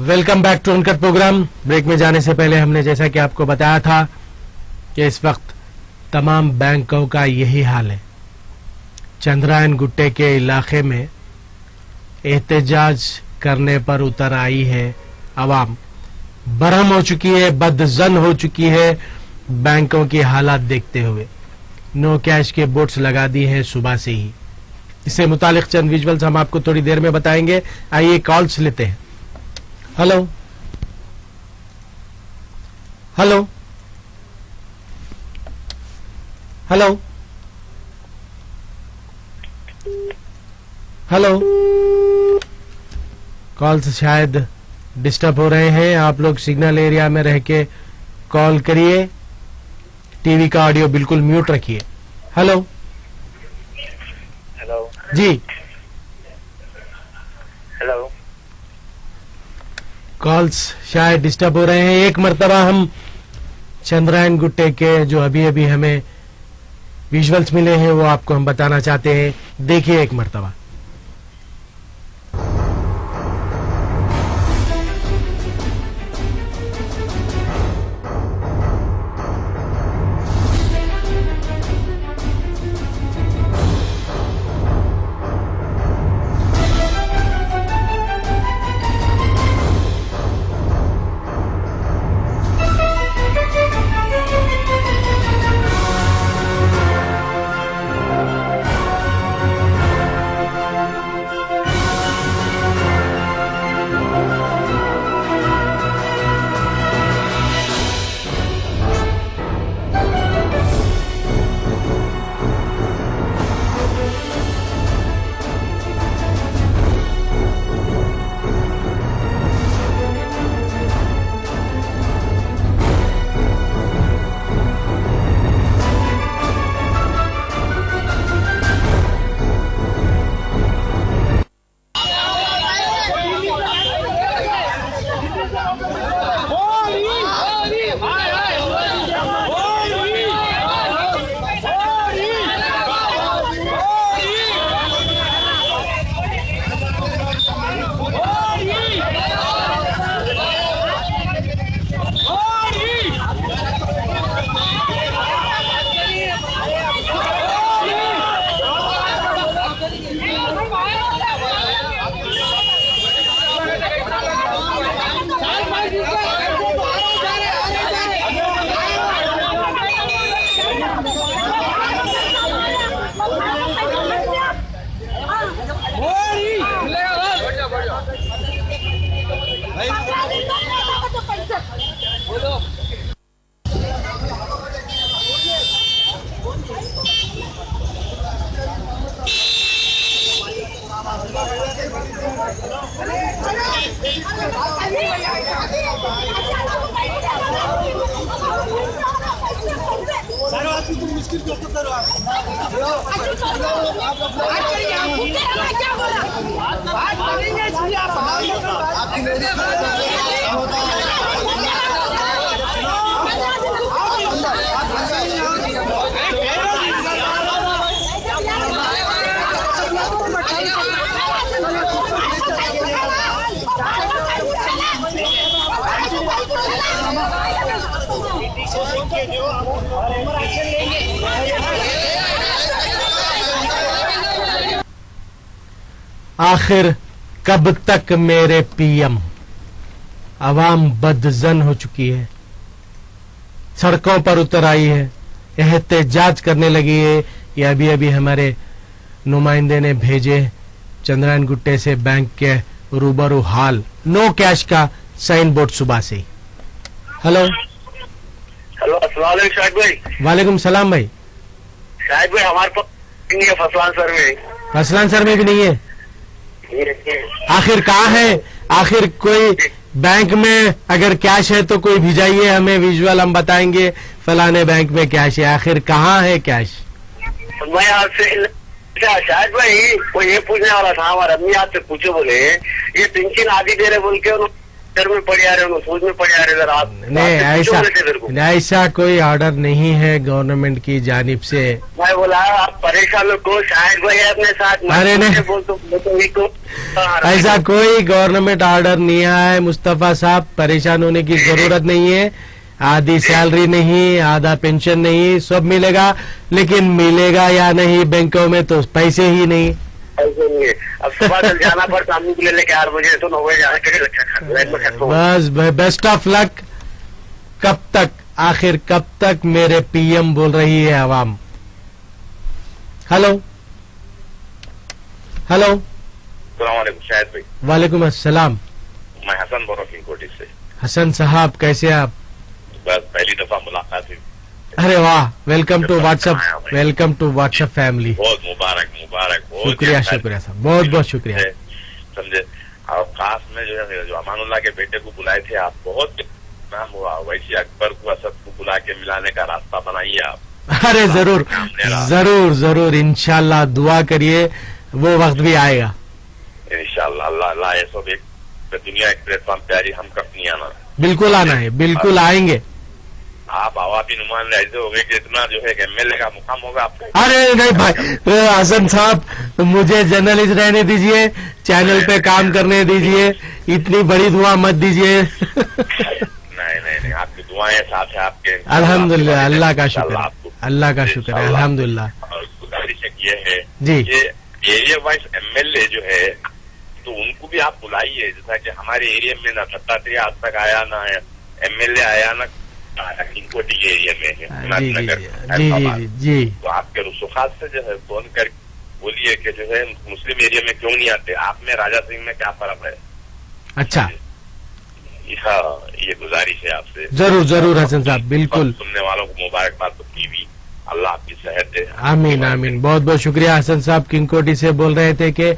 Welcome back to uncut program. Break में जाने से पहले हमने जैसा कि आपको बताया था कि इस वक्त तमाम बैंकों का यही हाल है। चंद्रायन गुट्टे के इलाके में एहतजाज करने पर उतर आई है अवाम। बरहम हो चुकी है, बदजन हो चुकी है बैंकों की हालात देखते हुए। नो कैश के बोर्ड्स लगा दी हैं सुबह से ही। इससे मुतालिक चंद विजुअल्स हम आपको थोड़ी देर में बताएंगे। आइए कॉल्स लेते हैं। Hello hello hello hello. Calls शायद डिस्टर्ब हो रहे हैं। आप लोग सिग्नल एरिया में रह के कॉल करिए। टीवी का ऑडियो बिल्कुल म्यूट रखिए। हेलो हेलो जी। हेलो। कॉल्स शायद डिस्टर्ब हो रहे हैं। एक मर्तबा हम चंद्रायन गुट्टे के जो अभी अभी हमें विजुअल्स मिले हैं वो आपको हम बताना चाहते हैं। देखिए एक मर्तबा। आखिर कब तक मेरे पीएम। अवाम बदजन हो चुकी है, सड़कों पर उतर आई है, एहतजाज करने लगी है। ये अभी अभी हमारे नुमाइंदे ने भेजे चंद्रायन गुट्टे से बैंक के रूबरू हाल। नो कैश का साइन बोर्ड सुबह से ही। Hello hello. अस्सलाम वालेकुम शाहिद भाई। वालेकुम सलाम भाई। शाहिद भाई हमारे पास नहीं है फसलान सर में। फसलान सर में भी नहीं है। आखिर कहाँ है? आखिर कोई बैंक में अगर कैश है तो कोई भिजाइए हमें विजुअल, हम बताएंगे फलाने बैंक में कैश है। आखिर कहाँ है कैश? मैं आपसे शाहिद भाई वो ये पूछने वाला था, हमारे अम्मी आपसे पूछो बोले ये पेंशन आदि दे रहे बोल के डर में पड़े आ रहे हो, सोच में पड़े आ रहे सर आप। नहीं, ऐसा कोई ऑर्डर नहीं है गवर्नमेंट की जानिब से। मैं बोला आप परेशान को शायद भाई अपने साथ। अरे नहीं, ऐसा कोई गवर्नमेंट ऑर्डर नहीं आया है मुस्तफा साहब, परेशान होने की जरूरत नहीं है। आधी सैलरी नहीं, आधा पेंशन नहीं, सब मिलेगा, लेकिन मिलेगा या नहीं बैंकों में तो पैसे ही नहीं। ऐसे नहीं है, अब सुबह तक जाना पड़ता हम के लिए लेके 8 बजे तो 9 बजे जाना। बस बेस्ट ऑफ लक। कब तक, आखिर कब तक मेरे पीएम बोल रही है आवाम। हेलो हेलो, शायद भाई। वालेकुम अस्सलाम। मैं हसन बोल रहा हूँ किंगकोटी से। हसन साहब कैसे आप? बस पहली दफा मुलाकात हुई। अरे वाह, welcome to WhatsApp, welcome to WhatsApp family. बहुत मुबारक मुबारक। शुक्रिया शुक्रिया साहब, बहुत बहुत शुक्रिया। समझे, और खास में जो है जो अमानुल्लाह के बेटे को बुलाए थे आप, बहुत नाम हुआ। वैसे अकबर को, असद को बुला के मिलाने का रास्ता बनाइए आप। अरे जरूर जरूर जरूर, इंशाल्लाह दुआ करिए, वो वक्त भी आएगा इंशाल्लाह। अल्लाह ये सब एक दुनिया एक प्लेटफॉर्म प्यारी, हम कब नहीं आना। बिल्कुल आना है, बिल्कुल आएंगे। आप आवामी नुमान ऐसे हो गए कि इतना जो है एमएलए का मुकाम होगा आपका। अरे नहीं भाई हसन साहब, मुझे जर्नलिस्ट रहने दीजिए, चैनल पे काम करने दीजिए, इतनी बड़ी दुआ मत दीजिए। नहीं, आपकी दुआएं साथ है आपके। अल्हम्दुलिल्लाह, अल्लाह का शुक्र है, अल्लाह का शुक्र है, अल्हम्दुलिल्लाह। और गुजारिश ये है जी, ये एरिया वाइज एमएलए जो है तो उनको भी आप बुलाइए। जैसा कि हमारे एरिया में ना दत्तात्रेय आज तक आया, ना एमएलए आया, ना किंगकोटी के एरिया में है। जी जी, तो आपके रुसूखात से जो है फोन कर बोलिए कि जो है मुस्लिम एरिया में क्यों नहीं आते। आप में राजा सिंह में क्या फर्क है? अच्छा, हाँ, ये गुजारिश है आपसे। जरूर जरूर हसन साहब, बिल्कुल। सुनने वालों को मुबारकबाद तो टीवी, अल्लाह आपकी सेहत दे। आमीन आमीन, बहुत बहुत शुक्रिया। हसन साहब किंगकोटी से बोल रहे थे कि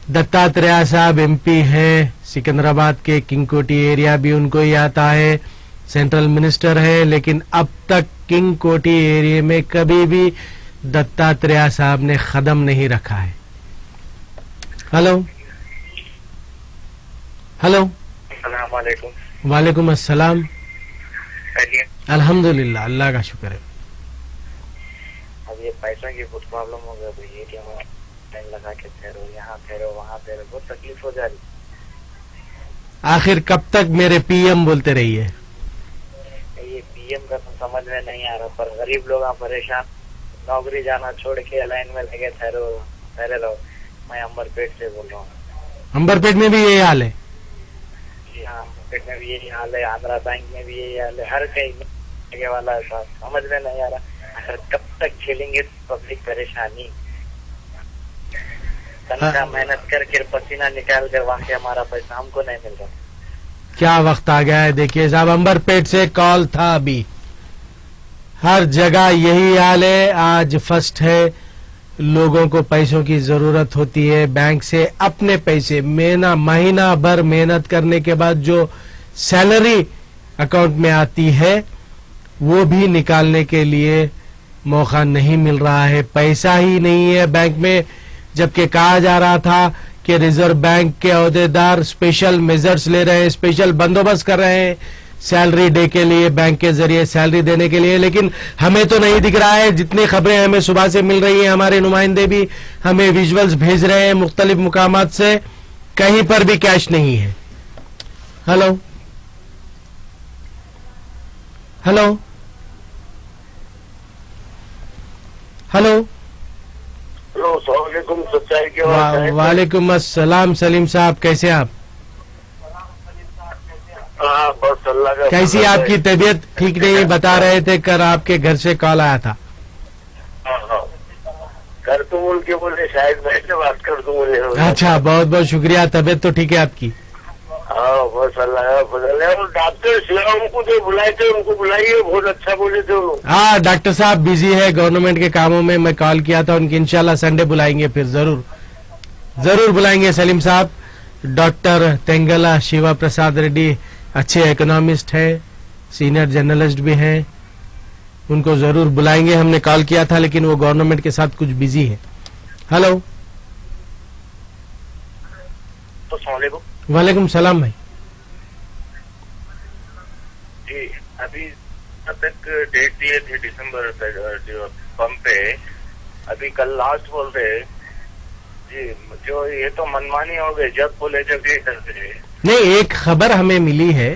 दत्तात्रेय साहब एमपी हैं सिकंदराबाद के, किंगकोटी एरिया भी उनको ही आता है, सेंट्रल मिनिस्टर है, लेकिन अब तक किंगकोटी एरिया में कभी भी दत्तात्रेय साहब ने कदम नहीं रखा है। हेलो हेलो, अस्सलाम वालेकुम। वालेकुम अस्सलाम। अल्हम्दुलिल्लाह, अल्लाह का शुक्र है। अब ये पैसों की बहुत प्रॉब्लम हो गई भाई, एटीएम में टाइम लगा के ठहरो, यहाँ ठहरो, वहाँ ठहरो, बहुत तकलीफ हो जा रही। आखिर कब तक मेरे पीएम बोलते रहिए। ये पीएम का तो समझ में नहीं आ रहा, पर गरीब लोग परेशान, नौकरी जाना छोड़ के लाइन में लगे ठहरे रहो। मैं अंबरपेट से बोल रहा हूँ। अंबरपेट में भी यही हाल है? जी हाँ, अंबरपेट में भी यही हाल है, आंध्रा बैंक में भी यही हाल है, हर कहीं लगे वाला है साहब, समझ में नहीं आ रहा। अगर कब तक झेलेंगे पब्लिक परेशानी। तनख्वाह मेहनत करके पसीना निकाल कर वहाँ के हमारा पैसा हमको नहीं मिल रहा। क्या वक्त आ गया है। देखिए साहब, अंबरपेट से कॉल था अभी, हर जगह यही हाल है। आज फर्स्ट है, लोगों को पैसों की जरूरत होती है, बैंक से अपने पैसे महीना भर मेहनत करने के बाद जो सैलरी अकाउंट में आती है वो भी निकालने के लिए मौका नहीं मिल रहा है, पैसा ही नहीं है बैंक में। जबकि कहा जा रहा था कि रिजर्व बैंक के अहदेदार स्पेशल मेजर्स ले रहे हैं, स्पेशल बंदोबस्त कर रहे हैं सैलरी डे के लिए, बैंक के जरिए सैलरी देने के लिए, लेकिन हमें तो नहीं दिख रहा है। जितनी खबरें हमें सुबह से मिल रही हैं, हमारे नुमाइंदे भी हमें विजुअल्स भेज रहे हैं मुख्तलिफ मुकामात से, कहीं पर भी कैश नहीं है। हेलो हेलो हेलो, सच्चाई के वालेकुम अस्सलाम। सलीम साहब कैसे आप? बस अल्लाह का। कैसी आपकी तबीयत ठीक नहीं है, बता रहे थे, कल आपके घर से कॉल आया था। कर तुम उनके बोले, शायद मैं से बात कर दूं मुझे। अच्छा, बहुत बहुत शुक्रिया। तबीयत तो ठीक है आपकी? हाँ, बस अल्लाह का फजल है। और डॉक्टर शिवा उनको जो बुलाए थे उनको बुलाइए, बहुत अच्छा बोले थे वो। हाँ, डॉक्टर साहब बिजी है गवर्नमेंट के कामों में, मैं कॉल किया था उनकी, इंशाल्लाह संडे बुलाएंगे, फिर जरूर बुलाएंगे सलीम साहब। डॉक्टर तेंगला शिवा प्रसाद रेड्डी अच्छे इकोनॉमिस्ट है, सीनियर जर्नलिस्ट भी हैं, उनको जरूर बुलाएंगे। हमने कॉल किया था लेकिन वो गवर्नमेंट के साथ कुछ बिजी है। हेलो, तो वालेकुम सलाम भाई। अभी तक डेट दिए थे दिसंबर तक पंप पे, अभी कल लास्ट बोल रहे जी, जो ये तो मनमानी हो गई, जब बोले जब ये करते। नहीं, एक खबर हमें मिली है,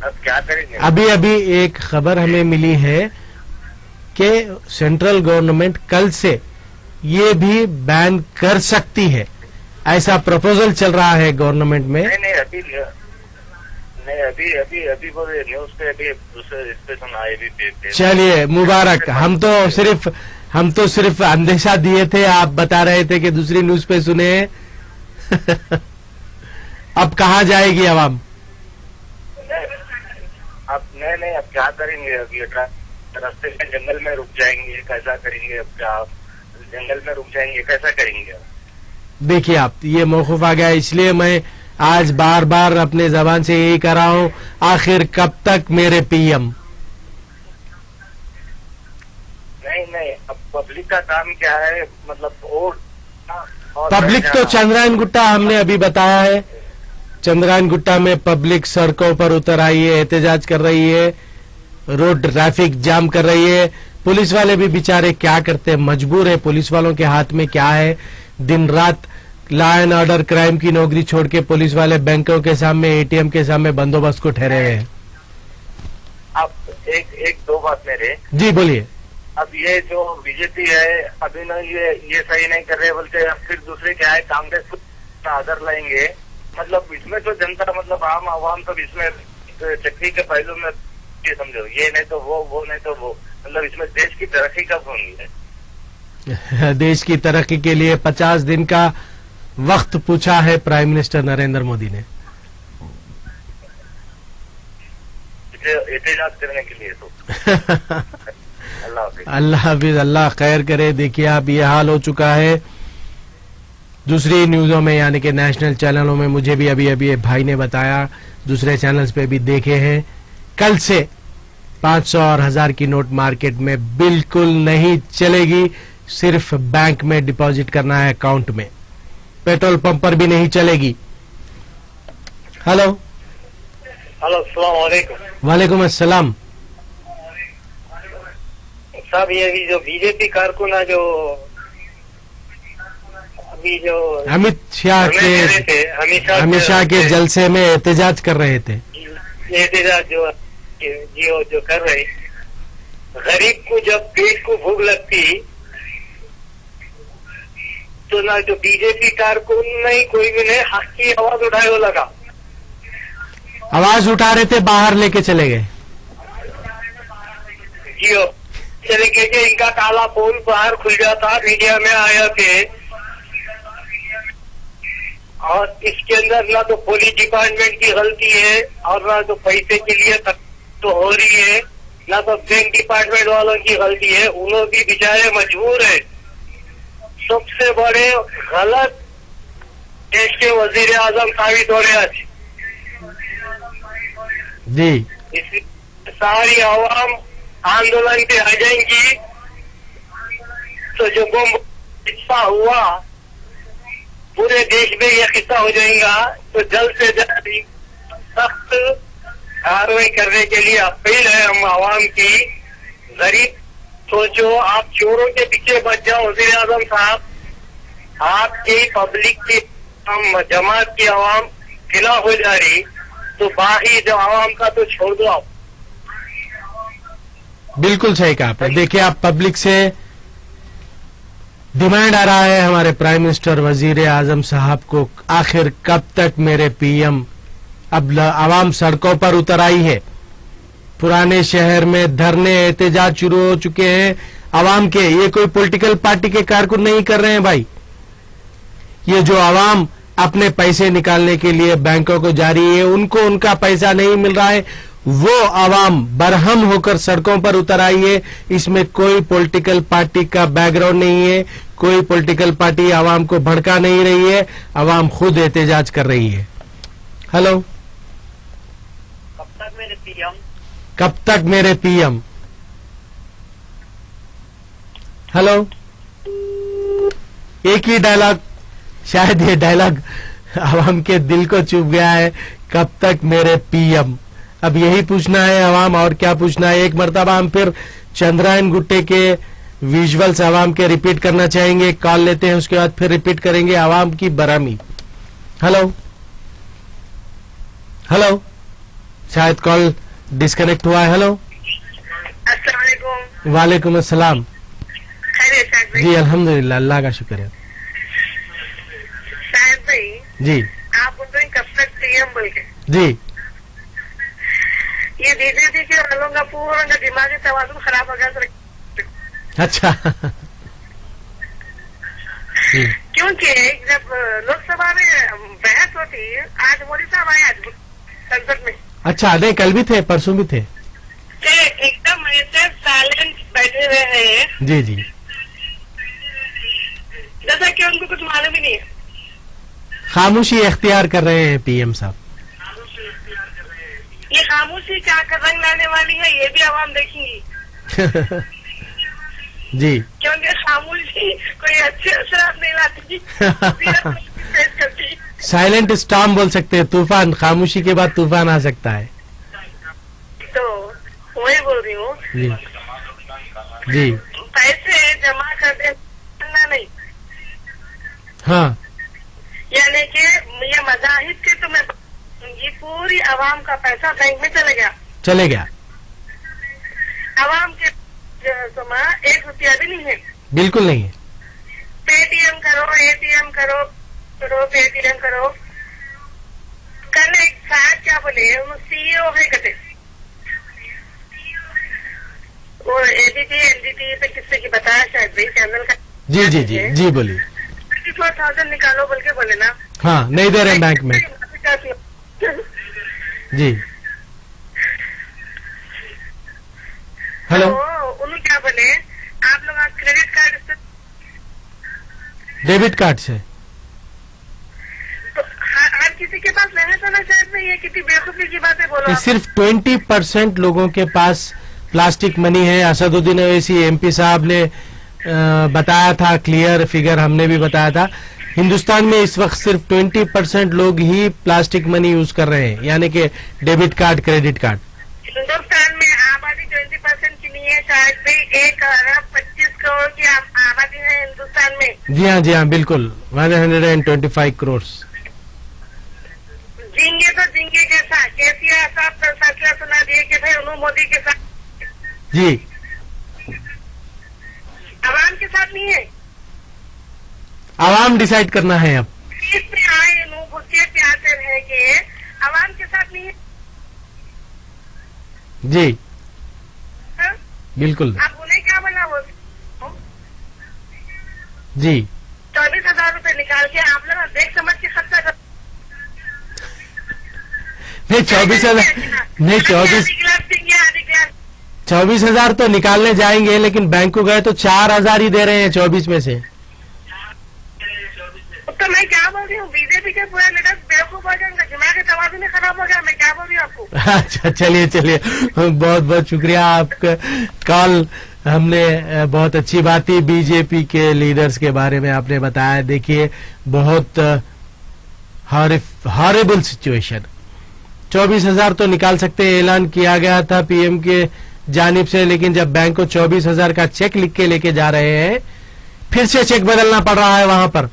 अब क्या करेंगे? अभी अभी एक खबर हमें मिली है कि सेंट्रल गवर्नमेंट कल से ये भी बैन कर सकती है, ऐसा प्रपोजल चल रहा है गवर्नमेंट में। नहीं अभी बोले न्यूज पे, अभी दूसरे इस पे सुना है। चलिए मुबारक, हम तो सिर्फ अंदेशा दिए थे, आप बता रहे थे कि दूसरी न्यूज पे सुने। अब कहाँ जाएगी आवाम? अब नहीं अब क्या करेंगे? अब ये रास्ते में जंगल में रुक जाएंगे, कैसा करेंगे? अब क्या जंगल में रुक जाएंगे, कैसा करेंगे? देखिए आप, ये मौकूफ आ गया, इसलिए मैं आज बार बार अपने जबान से यही कर रहा हूं, आखिर कब तक मेरे पीएम? नहीं अब पब्लिक का काम क्या है, मतलब और पब्लिक तो चंद्रायन गुट्टा हमने अभी बताया है, चंद्रायन गुट्टा में पब्लिक सड़कों पर उतर आई है, एहतजाज कर रही है, रोड ट्रैफिक जाम कर रही है। पुलिस वाले भी बेचारे क्या करते हैं, मजबूर है, पुलिस वालों के हाथ में क्या है, दिन रात लॉ एंड ऑर्डर क्राइम की नौकरी छोड़ के पुलिस वाले बैंकों के सामने, एटीएम के सामने बंदोबस्त को ठहरे हुए हैं। अब एक दो बात मेरे जी बोलिए। अब ये जो बीजेपी है अभी ना, ये सही नहीं कर रहे बोलते, अब फिर दूसरे क्या है, कांग्रेस आदर लाएंगे। मतलब इसमें तो जनता, मतलब आम आवाम तो इसमें चक्री के पहलू में ये समझो, ये नहीं तो वो नहीं तो वो, मतलब इसमें देश की तरक्की कब होनी है? देश की तरक्की के लिए 50 दिन का वक्त पूछा है प्राइम मिनिस्टर नरेंद्र मोदी ने एहतजाज करने के लिए। तो अल्लाह हाफिज, अल्लाह खैर करे। देखिए अब ये हाल हो चुका है। दूसरी न्यूजों में यानी कि नेशनल चैनलों में मुझे भी अभी भाई ने बताया, दूसरे चैनल्स पे भी देखे हैं, कल से 500 और 1000 की नोट मार्केट में बिल्कुल नहीं चलेगी, सिर्फ बैंक में डिपॉजिट करना है अकाउंट में, पेट्रोल पंप पर भी नहीं चलेगी। हेलो अस्सलाम वालेकुम। वालेकुम अस्सलाम। साहब ये जो बीजेपी कारकुन जो अभी जो अमित शाह के जलसे में एहतजाज कर रहे थे, एहतजाज जो कर रहे, गरीब को जब पेट को भूख लगती तो ना जो बीजेपी कारकुन नहीं, कोई भी नहीं, हक की आवाज उठाए वो लगा, आवाज उठा रहे थे, बाहर लेके चले गए। जियो चले गए, इनका काला पोल बाहर खुल जाता, मीडिया में आया थे। और इसके अंदर ना तो पुलिस डिपार्टमेंट की गलती है और ना तो पैसे के लिए तक तो हो रही है, ना तो बैंक डिपार्टमेंट वालों की गलती है, उन्होंने भी बेचारे मजबूर है। सबसे बड़े गलत देश के वजीर आजम साबित हो रहे आज जी। इसलिए सारी आवाम आंदोलन पे आ जाएंगी, तो जो बम किस्सा हुआ पूरे देश में यह किस्सा हो जाएगा, तो जल्द से जल्द सख्त कार्रवाई करने के लिए अपील है हम आवाम की। गरीब सोचो, आप चोरों के पीछे बच जाओ वज़ीर आज़म साहब, आपकी पब्लिक की जमात की आवाम खिलाफ हो जा रही, तो बाकी जो आवाम का तो छोड़ दो आप। बिल्कुल सही कहा आपने। देखिए आप, पब्लिक से डिमांड आ रहा है हमारे प्राइम मिनिस्टर वजीर आजम साहब को, आखिर कब तक मेरे पीएम। अब आवाम सड़कों पर उतर आई है, पुराने शहर में धरने एहतजाज शुरू हो चुके हैं आवाम के। ये कोई पॉलिटिकल पार्टी के कारकुन नहीं कर रहे हैं भाई, ये जो आवाम अपने पैसे निकालने के लिए बैंकों को जा रही है, उनको उनका पैसा नहीं मिल रहा है, वो आवाम बरहम होकर सड़कों पर उतर आई है। इसमें कोई पॉलिटिकल पार्टी का बैकग्राउंड नहीं है, कोई पॉलिटिकल पार्टी आवाम को भड़का नहीं रही है, आवाम खुद एहतजाज कर रही है। हेलो, कब तक मेरे पीएम, कब तक मेरे पीएम। हेलो, एक ही डायलॉग, शायद ये डायलॉग आवाम के दिल को चुभ गया है, कब तक मेरे पीएम। अब यही पूछना है आवाम, और क्या पूछना है। एक मरतबा हम फिर चंद्रायन गुट्टे के विजुअल्स आवाम के रिपीट करना चाहेंगे। कॉल लेते हैं, उसके बाद फिर रिपीट करेंगे आवाम की बरामी। हेलो हेलो, शायद कॉल डिस्कनेक्ट हुआ है। हेलो, अस्सलाम वालेकुम। वालेकुम अस्सलाम। खैरियत साहब भाई? जी अल्हम्दुलिल्लाह, अल्लाह का शुक्र है। साहब भाई, जी आप बोल रहे हैं कब तक पीएम बोल के? जी, ये बीजेपी के वालों का पूरा दिमागी तवाज़ुन खराब हो गया तो अच्छा जी। क्योंकि जब लोकसभा में बहस होती, आज मोदी साहब आए आज संसद में, अच्छा, नहीं कल भी थे, परसों भी थे। एकदम ऐसे साइलेंट बैठे हुए हैं जी जी, जैसा कि उनको कुछ मालूम ही नहीं है। खामोशी इख्तियार कर रहे हैं पीएम साहब। ये खामोशी क्या कर रंग लाने वाली है, ये भी आवाम देखेंगी। जी क्योंकि खामोशी कोई अच्छे असर नहीं लाती, फेस करती। साइलेंट स्टॉर्म बोल सकते हैं, तूफान। खामोशी के बाद तूफान आ सकता है। तो वही बोल रही हूँ, जी जी, पैसे जमा कर दे नहीं, हाँ यानी कि ये मजाहिद के तो मैं ये पूरी आवाम का पैसा बैंक में चले गया। आवाम के जमा 1 रुपया भी नहीं है। बिल्कुल नहीं है। पेटीएम करो, एटीएम करो, पेटीएम करो। कल एक साहब क्या बोले, सीईओ है कहते, वो एबीपी एनडीटी पे किससे की बताया शायद भाई चैनल का। जी जी जी जी, बोलिए। 54,000 निकालो बोल के बोले ना। हाँ, नहीं दे रहे बैंक में। जी, हेलो, तो उन्होंने क्या बोले, आप लोग क्रेडिट कार्ड से, डेबिट कार्ड से। तो हर किसी के पास रहने तो ना शायद में, ये कितनी बेवकूफी की बातें बोलो आप। सिर्फ 20% लोगों के पास प्लास्टिक मनी है। असदुद्दीन ओवैसी एमपी साहब ने बताया था, क्लियर फिगर हमने भी बताया था। हिंदुस्तान में इस वक्त सिर्फ 20% लोग ही प्लास्टिक मनी यूज कर रहे हैं, यानी कि debit card, credit card. Hindustan में आबादी 20% की नहीं है शायद भाई, 1 अरब 25 करोड़ की आबादी है हिंदुस्तान में। जी हाँ, जी हाँ, बिल्कुल 125 करोड़। जिंगे तो जिंगे कैसा, केसीआर साहब का फैसला सुना दिए कि भाई उन्होंने मोदी के साथ, जी, आवाम के साथ नहीं है। आवाम डिसाइड करना है अब। इस पे आए भुक्के प्यासे रह के आवाम के साथ नहीं है। जी हाँ? बिल्कुल आप उन्हें क्या बोला वो जी। 24,000 रुपए निकाल के आप लोग देख समझ के खर्चा कर। नहीं 24,000 नहीं, 24,000 तो निकालने जाएंगे, लेकिन बैंक को गए तो 4,000 ही दे रहे हैं 24 में से। तो मैं क्या बोल रही हूँ, बीजेपी के पूरे लीडर बेवकूफ हो जाएंगे, दिमाग के तवाज़ुन ही खराब हो गया। मैं क्या बोल रही हूँ आपको। अच्छा, चलिए चलिए, बहुत बहुत शुक्रिया आपका कॉल। हमने बहुत अच्छी बात थी, बीजेपी के लीडर्स के बारे में आपने बताया। देखिए, बहुत हॉरिबल सिचुएशन। 24,000 तो निकाल सकते हैं, ऐलान किया गया था पीएम के जानिब से, लेकिन जब बैंक को 24,000 का चेक लिख के लेके जा रहे हैं, फिर से चेक बदलना पड़ रहा है। वहां पर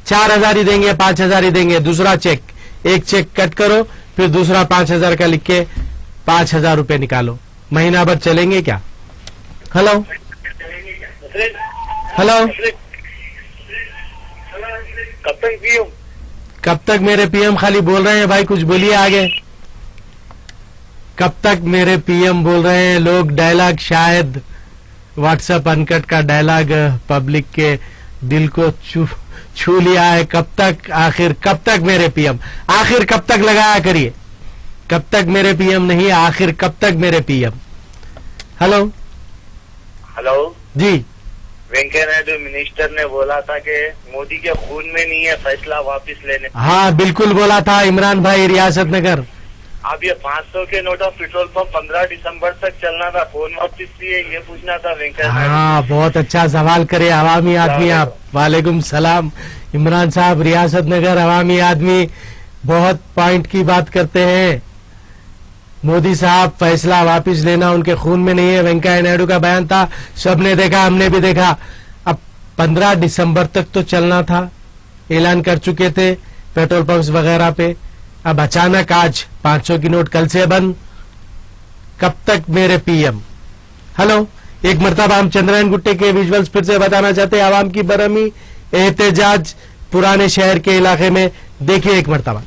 4,000 ही देंगे, 5,000 ही देंगे। दूसरा चेक, एक चेक कट करो, फिर दूसरा 5,000 का लिख के 5,000 रुपए निकालो। महीना भर चलेंगे क्या? हेलो हेलो, कब तक मेरे पीएम खाली बोल रहे हैं भाई, कुछ बोलिए आगे। कब तक मेरे पीएम बोल रहे हैं? लोग डायलॉग, शायद व्हाट्सएप अनकट का डायलॉग पब्लिक के दिल को छू लिया है। कब तक, आखिर कब तक मेरे पीएम, आखिर कब तक लगाया करिए। कब तक मेरे पीएम नहीं, आखिर कब तक मेरे पीएम। हेलो हेलो जी, वेंकैया नायडू मिनिस्टर ने बोला था कि मोदी के खून में नहीं है फैसला वापस लेने। हाँ बिल्कुल बोला था इमरान भाई, रियासत नगर। अब ये 500 के नोट ऑफ पेट्रोल पंप 15 दिसंबर तक चलना था, कौन वापस लिए, ये पूछना था वेंकैया नायडू। हाँ, बहुत अच्छा सवाल करे अवामी आदमी आप। वालेकुम सलाम इमरान साहब, रियासत नगर, अवामी आदमी, बहुत पॉइंट की बात करते हैं। मोदी साहब फैसला वापस लेना उनके खून में नहीं है, वेंकैया नायडू का बयान था, सबने देखा, हमने भी देखा। अब 15 दिसंबर तक तो चलना था, ऐलान कर चुके थे पेट्रोल पंप्स वगैरह पे। अब अचानक आज 500 की नोट कल से बंद। कब तक मेरे पीएम? हेलो, एक मरतबा हम चंद्रायन गुट्टे के विजुअल्स फिर से बताना चाहते हैं। आवाम की बरहमी, एहतजाज पुराने शहर के इलाके में, देखिए एक मरतबा।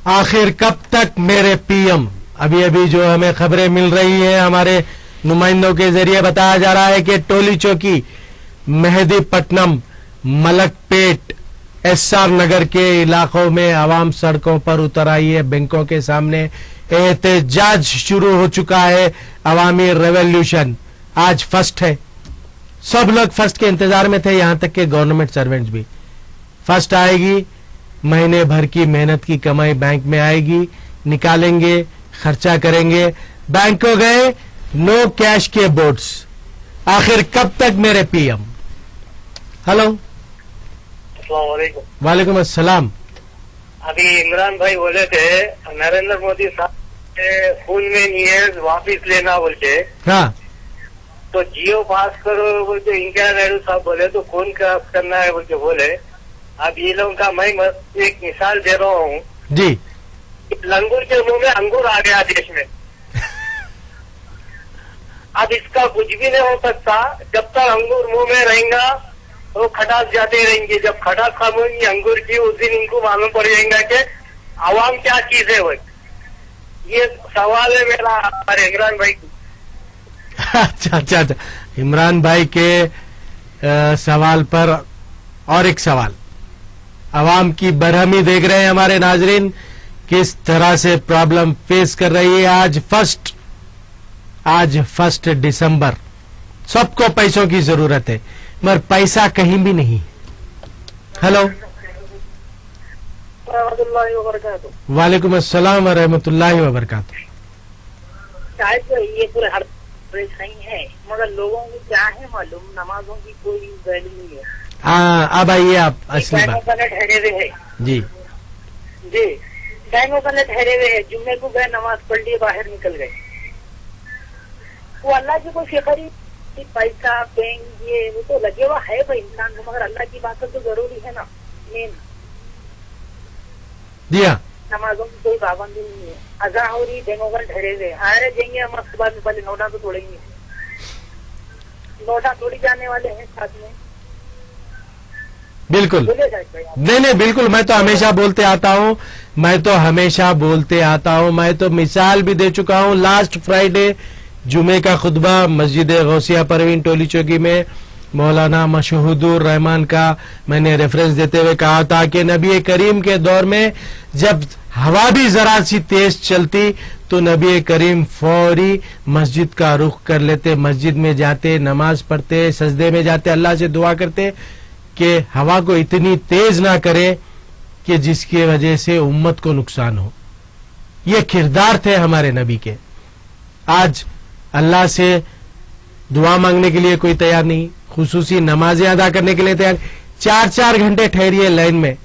आखिर कब तक मेरे पीएम? अभी अभी जो हमें खबरें मिल रही हैं, हमारे नुमाइंदों के जरिए बताया जा रहा है कि टोली चौकी, मेहदीपट्टनम, मलकपेट, एसआर नगर के इलाकों में आवाम सड़कों पर उतर आई है। बैंकों के सामने एहतजाज शुरू हो चुका है। अवामी रेवोल्यूशन आज फर्स्ट है। सब लोग फर्स्ट के इंतजार में थे, यहां तक के गवर्नमेंट सर्वेंट्स भी। फर्स्ट आएगी, महीने भर की मेहनत की कमाई बैंक में आएगी, निकालेंगे, खर्चा करेंगे। बैंक को गए, नो कैश के बोर्ड्स। आखिर कब तक मेरे पीएम? हेलो, वालेकुम अस्सलाम। अभी इमरान भाई बोले थे नरेंद्र मोदी साहब के खून में नहीं है, वापिस लेना बोल के। हाँ, तो जियो पास करो बोल के वेंकैया नायडू साहब बोले, तो कौन करना है बोल के बोले। अब ये लोगों का मैं एक मिसाल दे रहा हूँ जी। लंगूर के मुंह में अंगूर आ गया देश में। अब इसका कुछ भी नहीं हो सकता जब तक अंगूर मुंह में रहेगा, वो खटास जाते रहेंगे। जब खटास खत्म होगी अंगूर की, उस दिन इनको मालूम पड़ जाएगा कि आवाम क्या चीज है। वो ये सवाल है मेरा हमारे इमरान भाई को। अच्छा, इमरान भाई के सवाल पर और एक सवाल। आवाम की बरहमी देख रहे हैं हमारे नाजरीन, किस तरह से प्रॉब्लम फेस कर रही है। आज फर्स्ट दिसंबर, सबको पैसों की जरूरत है, मगर पैसा कहीं भी नहीं। हेलो, वालेकुम अस्सलाम व रहमतुल्लाहि व बरकातुहू। शायद ये पूरे हर सही है, मगर लोगों को क्या है मालूम, नमाजों की कोई वैल्यू नहीं है। हाँ, अब आइए आप असली बात। ठहरे हुए है जी जी, टाइमों पर ठहरे हुए है, जुम्मे को गए, नमाज पढ़ लिए, बाहर निकल गए। वो अल्लाह की कोई फिक्र ही, पैसा बैंक ये वो तो लगे हुआ है भाई इंसान को, मगर अल्लाह की बात तो जरूरी है ना। मेन जी हाँ, नमाजों की कोई पाबंदी नहीं है। अजा हो रही, बेंगोगल ठहरे हुए, आए जाएंगे हम उसके बाद में, पहले नोटा तो तोड़ेंगे, नोटा तोड़ी जाने वाले हैं साथ में। बिल्कुल। बोले जाए भाई आप। नहीं, बिल्कुल, मैं तो हमेशा बोलते आता हूँ, मैं तो मिसाल भी दे चुका हूँ। लास्ट फ्राइडे जुमे का खुतबा मस्जिद गौसिया परवीन टोली चौकी में मौलाना मशहूदुर रहमान का मैंने रेफरेंस देते हुए कहा था कि नबी करीम के दौर में जब हवा भी जरा सी तेज चलती तो नबी करीम फौरी मस्जिद का रुख कर लेते, मस्जिद में जाते, नमाज पढ़ते, सजदे में जाते, अल्लाह से दुआ करते कि हवा को इतनी तेज ना करे कि जिसकी वजह से उम्मत को नुकसान हो। ये किरदार थे हमारे नबी के। आज अल्लाह से दुआ मांगने के लिए कोई तैयार नहीं, खुसूसी नमाजें अदा करने के लिए तैयार। 4-4 घंटे ठहरिए लाइन में,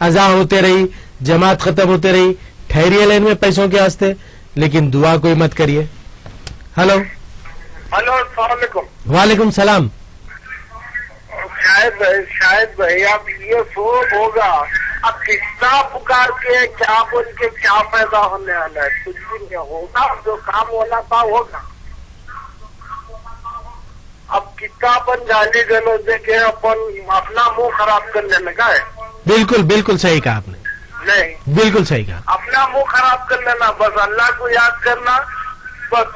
अजा होते रही, जमात खत्म होते रही, ठहरिए लाइन में पैसों के वास्ते, लेकिन दुआ कोई मत करिए। हेलो अस्सलाम वालेकुम। वालेकुम सलाम। शायद भाई अब ये सब होगा, अब कितना पुकार के क्या बोल के क्या फायदा होने वाला है, कुछ भी नहीं होगा। जो काम होना था होगा। अब कितना अपन गाली गलौज देके अपन अपना मुंह खराब करने लगा है। बिल्कुल बिल्कुल सही कहा आपने, नहीं बिल्कुल सही कहा। अपना मुंह खराब कर लेना, बस अल्लाह को याद करना, बस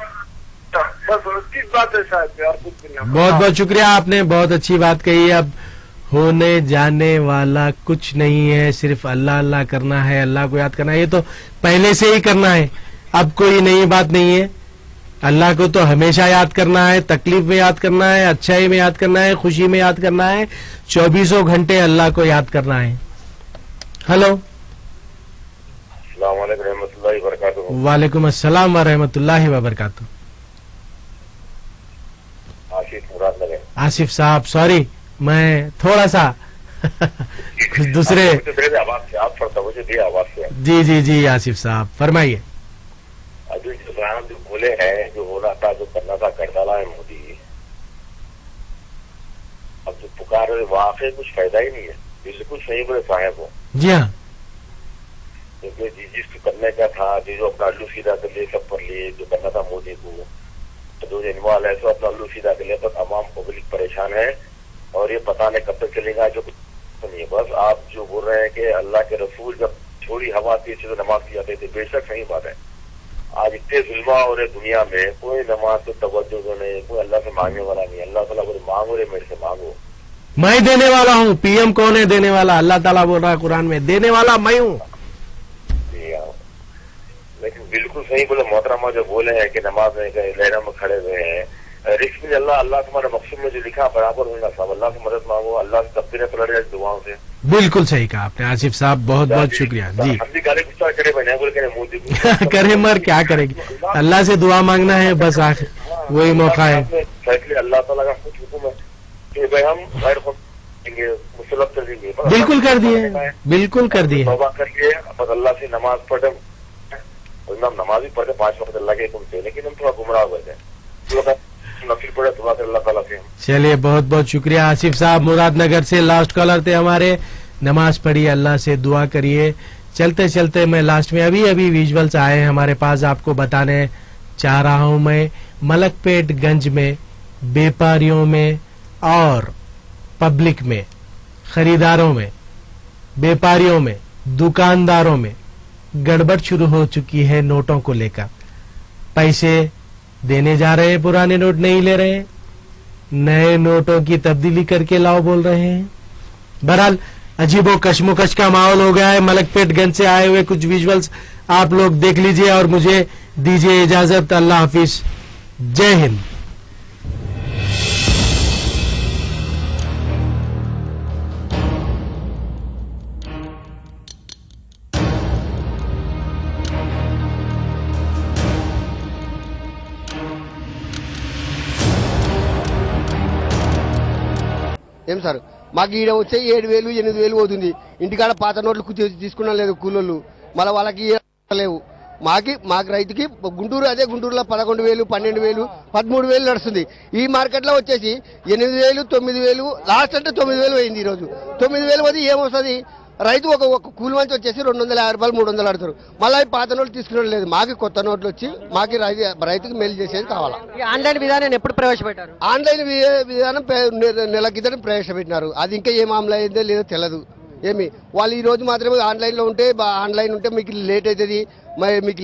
उसकी बात है शायद, और कुछ भी नहीं। बहुत बहुत शुक्रिया, आपने बहुत अच्छी बात कही। अब होने जाने वाला कुछ नहीं है, सिर्फ अल्लाह अल्लाह करना है, अल्लाह को याद करना है। ये तो पहले से ही करना है, अब कोई नई बात नहीं है। अल्लाह को तो हमेशा याद करना है, तकलीफ में याद करना है, अच्छाई में याद करना है, खुशी में याद करना है, 24 घंटे अल्लाह को याद करना है। हेलो, वालेकुम अस्सलाम व रहमतुल्लाहि व बरकातुहू। आसिफ साहब, सॉरी, मैं थोड़ा सा कुछ दूसरे। जी जी जी, आसिफ साहब फरमाइए। अभी जो बोले हैं, जो होना था, जो करना था, कर डाला है मोदी। अब जो पुकार रहे वहां से कुछ फायदा ही नहीं है। बिल्कुल सही बोले साहब हो। जी हाँ, क्योंकि जिसको करने का था, जो अपना अल्लू सीधा कर लिए, सब कर लिए, जो करना था मोदी को, तो जो इन्वॉल्व है, तो अपना अल्लू सीधा कर लिया, बस अवाम पब्लिक परेशान है। और ये पता नहीं कब तक चलेगा, जो कुछ नहीं है। बस आप जो बोल रहे हैं कि अल्लाह के रसूल जब थोड़ी हवा थी तो नमाज की जाते थे, बेशक सही बात है। आज इतने जुल्मा हो रहे दुनिया में, कोई नमाज को तवज्जो नहीं, कोई अल्लाह से मांगने वाला नहीं। अल्लाह ताला बोले मांगो रे, मेरे से मांगो, मैं देने वाला हूँ। पीएम कौन है देने वाला? अल्लाह ताला बोल रहा है कुरान में, देने वाला मैं हूँ। लेकिन बिल्कुल सही बोले मोहतरमा, जो बोले हैं कि नमाज में लहरा में खड़े हुए हैं, रिस्क में अल्लाह तुम्हारे मकसद में जो लिखा बराबर होगा सब। अल्लाह से मदद मांगो, अल्लाह से तब्दील पलट जाए दुआओं से। बिल्कुल सही कहा आपने आसिफ साहब, बहुत बहुत शुक्रिया जी। हम भी गाली गुस्सा करे बने बोले मोदी करे मर क्या करेंगे, अल्लाह से दुआ मांगना है बस, आखिर वही मौका है। फैसले अल्लाह ताला का कुछ हुक्म है कि भाई हम गैर देंगे, मुसलत कर देंगे। बिल्कुल कर दिए, बिल्कुल कर दिए। तौबा कर लिए, बस अल्लाह से नमाज पढ़े, हम नमाज भी पढ़े 5 वक्त अल्लाह के हुक्म से, लेकिन हम थोड़ा गुमराह हुए थे। नफिल पढ़े दुआ कर अल्लाह ताला से। चलिए, बहुत बहुत शुक्रिया आसिफ साहब, मुरादनगर से लास्ट कॉलर थे हमारे। नमाज पढ़िए, अल्लाह से दुआ करिए। चलते चलते मैं लास्ट में अभी विजुअल्स आए हमारे पास, आपको बताने चाह रहा हूं। मैं मलकपेट गंज में व्यापारियों में और पब्लिक में, खरीदारों में, व्यापारियों में, दुकानदारों में गड़बड़ शुरू हो चुकी है नोटों को लेकर। पैसे देने जा रहे हैं, पुराने नोट नहीं ले रहे हैं, नए नोटों की तब्दीली करके लाओ बोल रहे हैं। बहरहाल अजीबो कशमकश का माहौल हो गया है। मलकपेट गंज से आए हुए कुछ विजुअल्स आप लोग देख लीजिए और मुझे दीजिए इजाजत। अल्लाह हाफिज, जय हिंद। ఏం సార్ మాకు ఈడ వచ్చే 7,000 8,000 అవుతుంది. ఇంటికాడ పాత నోట్లు తీసుకున్నా లేదు కూలోళ్ళు, మళ్ళీ వాళ్ళకి లేవు. మాకు రైతుకి గుంటూరు అదే గుంటూరులో 11,000 12,000 13,000 నడుస్తుంది. ఈ మార్కెట్లో వచ్చేసి 8,000 9,000 లాస్ట్ అంటే 9,000 అయింది. ఈరోజు 9,000 పోతే ఏమొస్తుంది? రైతు ఒక కూలి మంచి వచ్చేసి 250 రూపాయలు 300 ఆడతారు. మళ్ళీ పాత నోట్లు తీసుకునే లేదు. మాకు కొత్త నోట్లు వచ్చి మాకు రైతుకి మేలు చేసేది కావాలా. ఆన్లైన్ విధానాన్ని ఎప్పుడు ప్రవేశపెట్టారు? ఆన్లైన్ విధానం నెల కింద ప్రవేశపెట్టినారు. అది ఇంకా ఏం అమలు అయిందో లేదో తెలియదు. ఏమి వాళ్ళు ఈ రోజు మాత్రమే ఆన్లైన్లో ఉంటే ఆన్లైన్ ఉంటే మీకు లేట్ అవుతుంది, మీకు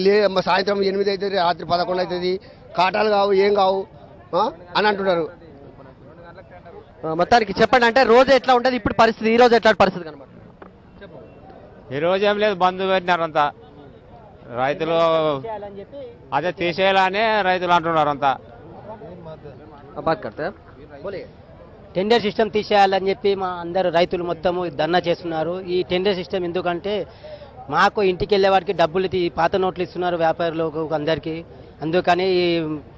సాయంత్రం 8 అవుతుంది, రాత్రి 11 అవుతుంది, కాటాలు కావు ఏం కావు అని అంటున్నారు. మొత్తానికి చెప్పండి, అంటే రోజు ఎట్లా ఉంటుంది ఇప్పుడు పరిస్థితి? ఈ రోజు ఎట్లా పరిస్థితి కనబడుతుంది? ఈ రోజు ఏం లేదు, బంద్ పెట్టినారు అంతా రైతులు. అదే తీసేయాలని రైతులు అంటున్నారు అంతా. టెండర్ సిస్టమ్ తీసేయాలని చెప్పి మా అందరు రైతులు మొత్తము ధర్నా చేస్తున్నారు. ఈ టెండర్ సిస్టమ్ ఎందుకంటే మాకు ఇంటికి వెళ్ళే వారికి డబ్బులు పాత నోట్లు ఇస్తున్నారు వ్యాపారులకు అందరికీ. అందుకని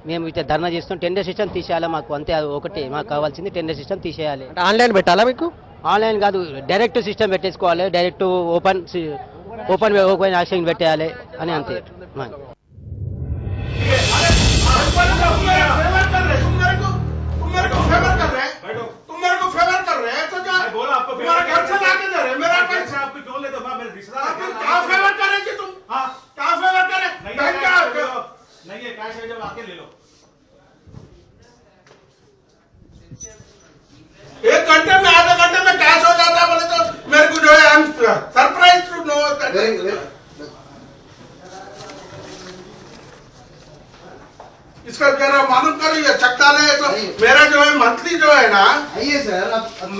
మేము ఇట్లా ధర్నా చేస్తున్నాం. టెండర్ సిస్టమ్ తీసేయాలి మాకు, అంతే. ఒకటి మాకు కావాల్సింది టెండర్ సిస్టమ్ తీసేయాలి. ఆన్లైన్ పెట్టాలా మీకు? ఆన్లైన్ కాదు, డైరెక్ట్ సిస్టమ్ పెట్టేసుకోవాలి. డైరెక్ట్ ఓపెన్ యాక్షన్ పెట్టేయాలి అని అంతే. एक घंटे में आधे घंटे में कैश हो जाता है बोले तो मेरे को जो है सरप्राइज टू नो। इसका जरा मालूम करिए चक्का ले तो मेरा जो है मंथली जो है ना, आइए सर,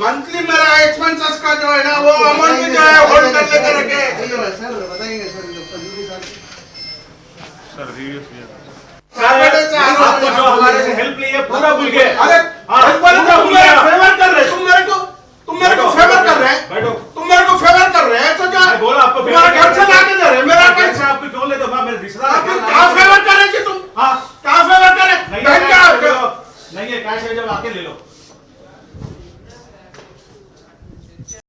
मंथली मेरा एक्सपेंसेस का जो है ना वो अमाउंट जो है होल्ड कर लेकर रखे सर, बताएंगे सर। आपको जो हमारे से हेल्प ली है पूरा भूल गए। अरे फेवर कर रहे, तुम मेरे को फेवर कर रहे, तुम मेरे को फेवर कर रहे हैं तो क्या बोला? आपको तुम्हारा घर से लाके दे रहे, मेरा पैसा आपको क्यों ले दो? मेरे रिश्तेदार क्या फेवर करें कि तुम क्या फेवर करें? नहीं है, कैश है जब आके ले लो।